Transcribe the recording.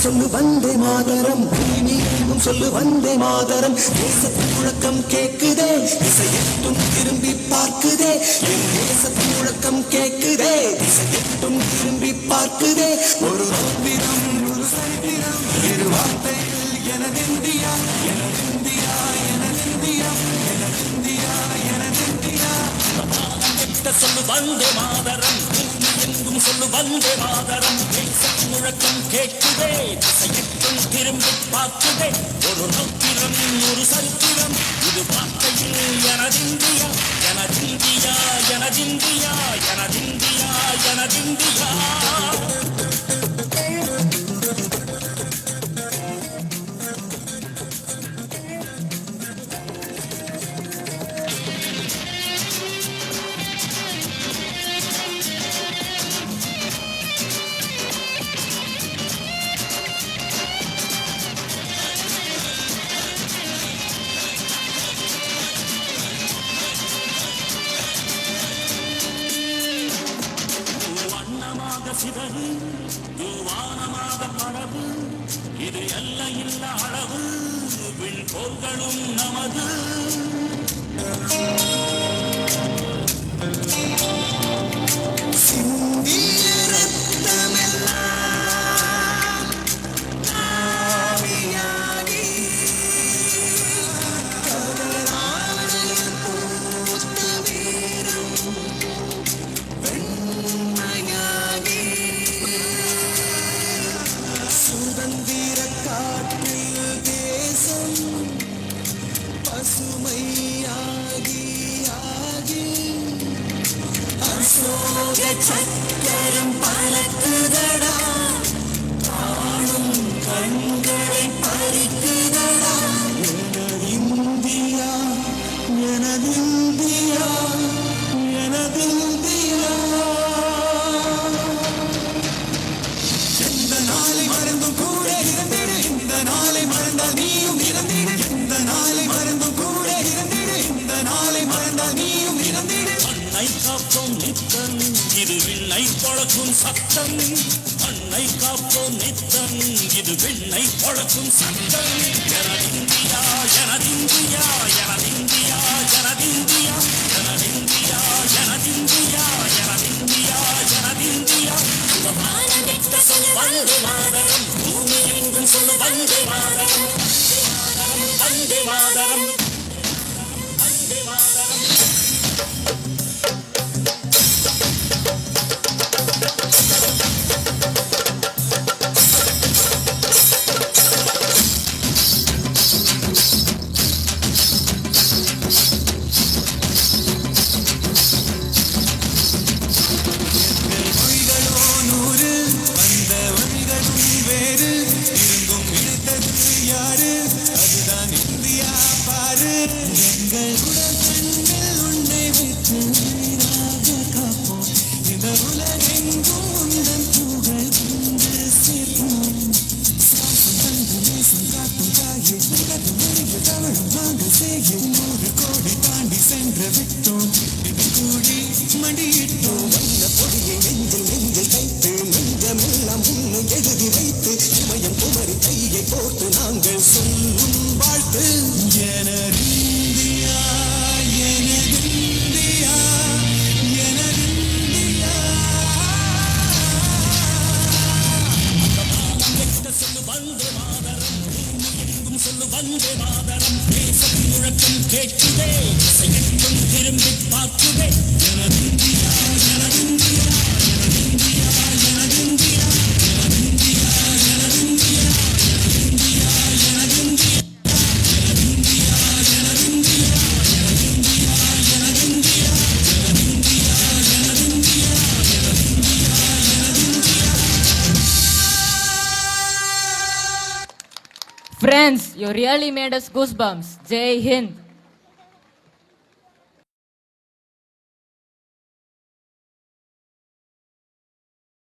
சொல்லு வந்தே மாதரம், பூமி எங்கும் சொல்லு வந்தே மாதரம். தேசத்து முழக்கம் கேக்குதே, திசையெட்டும் திரும்பி பார்க்குதே. என் தேசத்து முழக்கம் கேக்குதே, திசையெட்டும் திரும்பி பார்க்குதே. ஒரு தோல்விடம் ஒரு சரித்திரம், இரு வார்த்தையில் எனதிந்தியா, எனதிந்தியா, எனதிந்தியா, எனதிந்தியா, எனதிந்தியா. சொல்லு வந்தே மாதரம், எங்கும் சொல்லு வந்தே மாதரம். தேசத்து முழக்கம் கேட்குதே, திசையெட்டும் திரும்பி பார்க்குதே. ஒரு நோக்கிரம் ஒரு சரித்திரம், இது வார்த்தையில் எனதிந்தியா, எனதிந்தியா, எனதிந்தியா, எனதிந்தியா, எனதிந்தியா. சிதறு வானமாக பரவு, இது எல்லையில்ல அளவு, விண்கோள்களும் நமது. சக்கரம் பறக்குதடா, காணும் கண்களை பறிக்குதடா. எனதிந்தியா, எனதிந்தியா, எனதிந்தியா. எந்த நாளை மறந்தும் கூட இருந்திடு, இந்த நாளை மறந்தால் நீயும் இறந்திடு. எந்த நாளை மறந்தும் கூட இருந்திடு, இந்த நாளை மறந்தால் நீயும் இறந்திடு. அன்னை காப்போம் நித்தம், இது விண்ணை பொழக்கும் சத்தம். அன்னை காப்போம் நித்தம், இது விண்ணை பொழக்கும் சத்தம். எனதிந்தியா, எனதிந்தியா, எனதிந்தியா, எனதிந்தியா, எனதிந்தியா, எனதிந்தியா, எனதிந்தியா, எனதிந்தியா. வானமெத்த சொல்லு வந்தே மாதரம், பூமி எங்கும் சொல்லு வந்தே மாதரம். வந்தே மாதரம், வந்தே மாதரம். வந்தே மாதரம், தேசத்து முழக்கம் கேட்குதே, திசையெட்டும் திரும்பி பார்க்குதே. எனதிந்தியா, எனதிந்தியா, எனதிந்தியா, எனதிந்தியா, எனதிந்தியா, எனதிந்தியா, எனதிந்தியா, எனதிந்தியா, எனதிந்தியா, எனதிந்தியா, எனதிந்தியா, எனதிந்தியா, எனதிந்தியா, எனதிந்தியா, எனதிந்தியா, எனதிந்தியா. Friends, you really made us goosebumps. Jai Hind.